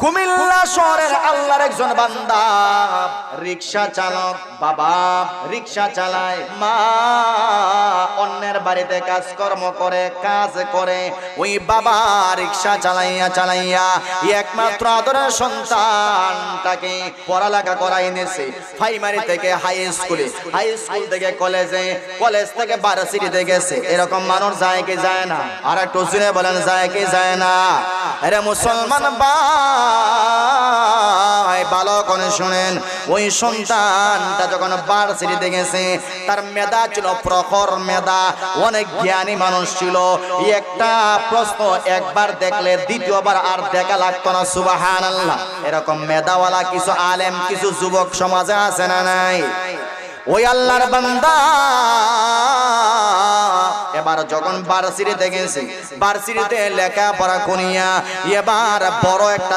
কুমিল্লা শহরের আল্লাহর একজন বান্দা রিকশা চালক। বাবা রিকশা চালায়, মা অন্যের বাড়িতে কাজকর্ম করে, কাজ করে। ওই বাবা রিকশা চালাইয়া একমাত্র আদরের সন্তানটাকে পড়ালেখা করাই নিয়েছে। প্রাইমারি থেকে হাই স্কুলে, হাই স্কুল থেকে কলেজে, কলেজ থেকে ভার্সিটিতে গেছে। এরকম মানুষ যায় কি যায় না? আর একটু জোরে বলেন, যায় কি যায় না? আরে মুসলমান ভাই ভালো করে শুনেন, ওই সন্তানটা যখন ভার্সিটিতে গেছে, তার মেধা ছিল প্রখর মেধা, অনেক জ্ঞানী মানুষ ছিল। একটা প্রশ্ন একবার দেখলে দ্বিতীয়বার আর দেখা লাগতো না। সুবহানাল্লাহ। এরকম মেধাওয়ালা কিছু আলেম, কিছু যুবক সমাজে আছে না নাই? ওই আল্লাহর বান্দা এবার যখন ভার্সিটিতে গেছে, ভার্সিটিতে লেখাপড়া করিয়া এবার বড় একটা